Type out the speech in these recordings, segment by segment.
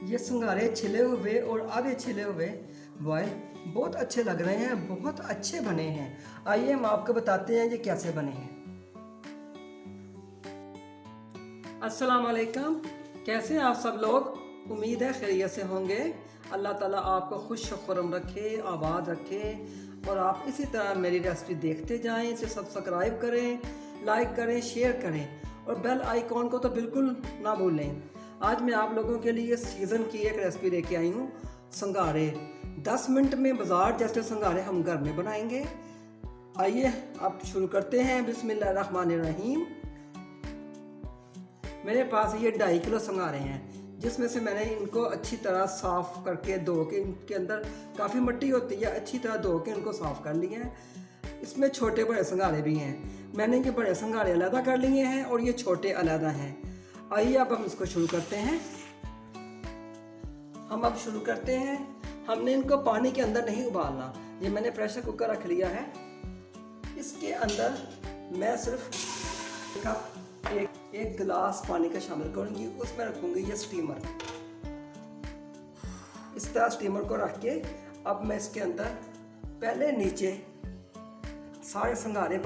ये संघारे छिले हुए और आधे छिले हुए बॉयल बहुत अच्छे लग रहे हैं, बहुत अच्छे बने हैं। आइए हम आपको बताते हैं ये कैसे बने हैं। अस्सलाम वालेकुम, कैसे हैं आप सब लोग? उम्मीद है खैरियत से होंगे। अल्लाह ताला आपको खुश खुर्रम रखे, आबाद रखे और आप इसी तरह मेरी रेसिपी देखते जाएं। इसे सब्सक्राइब करें, लाइक करें, शेयर करें और बेल आइकॉन को तो बिल्कुल ना भूलें। आज मैं आप लोगों के लिए सीज़न की एक रेसिपी लेके आई हूँ, संघारे। 10 मिनट में बाजार जैसे संघारे हम घर में बनाएंगे। आइए अब शुरू करते हैं। बिस्मिल्लाहिर्रहमानिर्रहीम। मेरे पास ये 2.5 किलो संघारे हैं, जिसमें से मैंने इनको अच्छी तरह साफ़ करके धो के, इनके अंदर काफ़ी मिट्टी होती है, अच्छी तरह धो के इनको साफ़ कर लिया है। इसमें छोटे बड़े संघारे भी हैं। मैंने ये बड़े संघारे अलग कर लिए हैं और ये छोटे अलग हैं। आइए अब हम इसको शुरू करते हैं। हम अब शुरू करते हैं। हमने इनको पानी के अंदर नहीं उबालना। ये मैंने प्रेशर कुकर रख लिया है। इसके अंदर मैं सिर्फ एक गिलास पानी का शामिल करूंगी। उसमें रखूंगी ये स्टीमर। इस तरह स्टीमर को रख के अब मैं इसके अंदर पहले नीचे सारे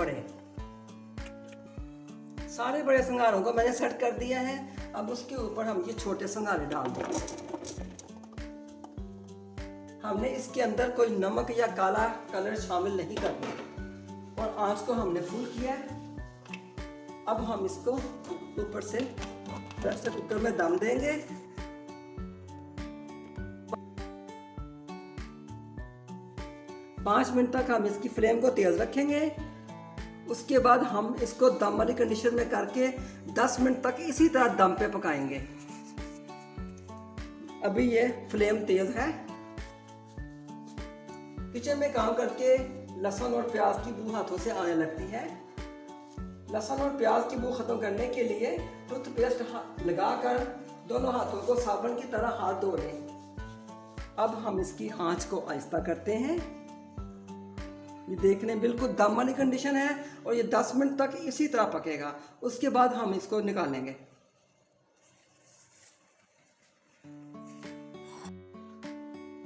बड़े संघारों को मैंने सेट कर दिया है। अब उसके ऊपर हम ये छोटे संघारे डाल देंगे। हमने इसके अंदर कोई नमक या काला कलर शामिल नहीं करना और आंच को हमने फुल किया है। अब हम इसको ऊपर से प्रेशर कुकर में दम देंगे। पाँच मिनट तक हम इसकी फ्लेम को तेज रखेंगे। उसके बाद हम इसको दम वाली कंडीशन में करके 10 मिनट तक इसी तरह दम पे पकाएंगे। अभी ये फ्लेम तेज है। किचन में काम करके लहसुन और प्याज की बू हाथों से आने लगती है। लहसुन और प्याज की बू खत्म करने के लिए टूथपेस्ट लगाकर दोनों हाथों को साबुन की तरह हाथ धो लें। अब हम इसकी आंच को आहिस्ता करते हैं। ये देखने बिल्कुल दम वाली कंडीशन है और ये 10 मिनट तक इसी तरह पकेगा। उसके बाद हम इसको निकालेंगे।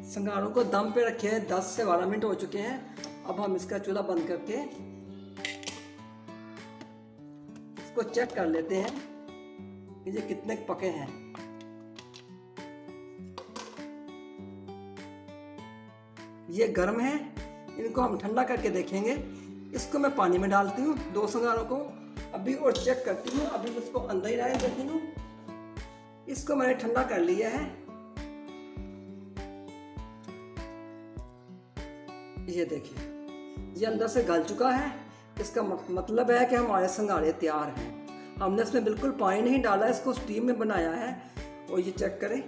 संघारों को दम पे रखे हैं, 10 से 12 मिनट हो चुके हैं। अब हम इसका चूल्हा बंद करके इसको चेक कर लेते हैं कि ये कितने पके हैं। ये गर्म है, इनको हम ठंडा करके देखेंगे। इसको मैं पानी में डालती हूँ, 2 संघारों को अभी और चेक करती हूँ। अभी इसको अंदर ही रहने देती हूँ। इसको मैंने ठंडा कर लिया है। ये देखिए, ये अंदर से गल चुका है। इसका मतलब है कि हमारे संघारे तैयार हैं। हमने इसमें बिल्कुल पानी नहीं डाला, इसको स्टीम में बनाया है। और ये चेक करें,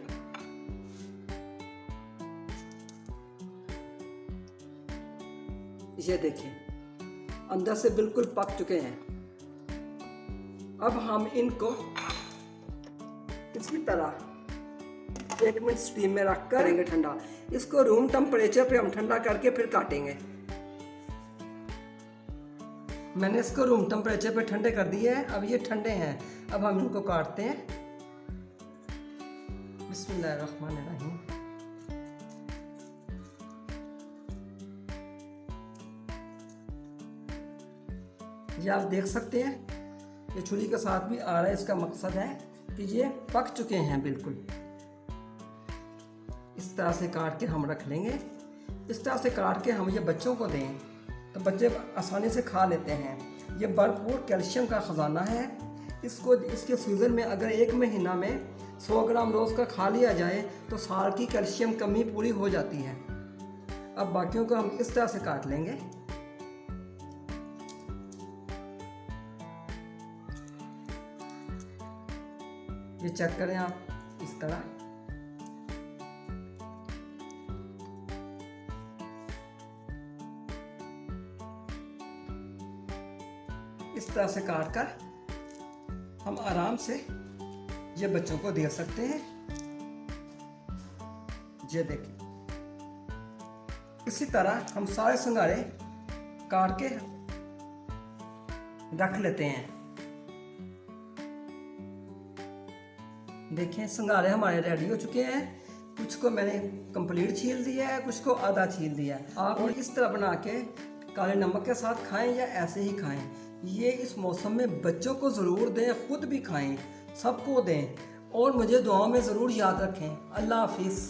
ये देखिए अंदर से बिल्कुल पक चुके हैं। अब हम इनको इसी तरह 1 मिनट स्टीम में रख कर करेंगे ठंडा। इसको रूम टेम्परेचर पे हम ठंडा करके फिर काटेंगे। मैंने इसको रूम टेम्परेचर पे ठंडे कर दिए हैं। अब ये ठंडे हैं। अब हम इनको काटते हैं। बिस्मिल्लाहिर्रहमानिर्रहीम। ये आप देख सकते हैं, ये छुरी के साथ भी आ रहा है। इसका मकसद है कि ये पक चुके हैं बिल्कुल। इस तरह से काट के हम रख लेंगे। इस तरह से काट के हम ये बच्चों को दें तो बच्चे आसानी से खा लेते हैं। ये भरपूर कैल्शियम का ख़जाना है। इसके सीज़न में अगर 1 महीना में 100 ग्राम रोज़ का खा लिया जाए तो साल की कैल्शियम कमी पूरी हो जाती है। अब बाकियों को हम इस तरह से काट लेंगे। ये चेक करें आप, इस तरह से काट कर हम आराम से ये बच्चों को दे सकते हैं। ये देखिए, इसी तरह हम सारे संघारे काट के रख लेते हैं। देखें संगारे हमारे रेडी हो चुके हैं। कुछ को मैंने कंप्लीट छील दिया है, कुछ को आधा छील दिया है। आप इस तरह बना के काले नमक के साथ खाएं या ऐसे ही खाएं। ये इस मौसम में बच्चों को ज़रूर दें, खुद भी खाएं, सबको दें और मुझे दुआओं में ज़रूर याद रखें। अल्लाह हाफिज़।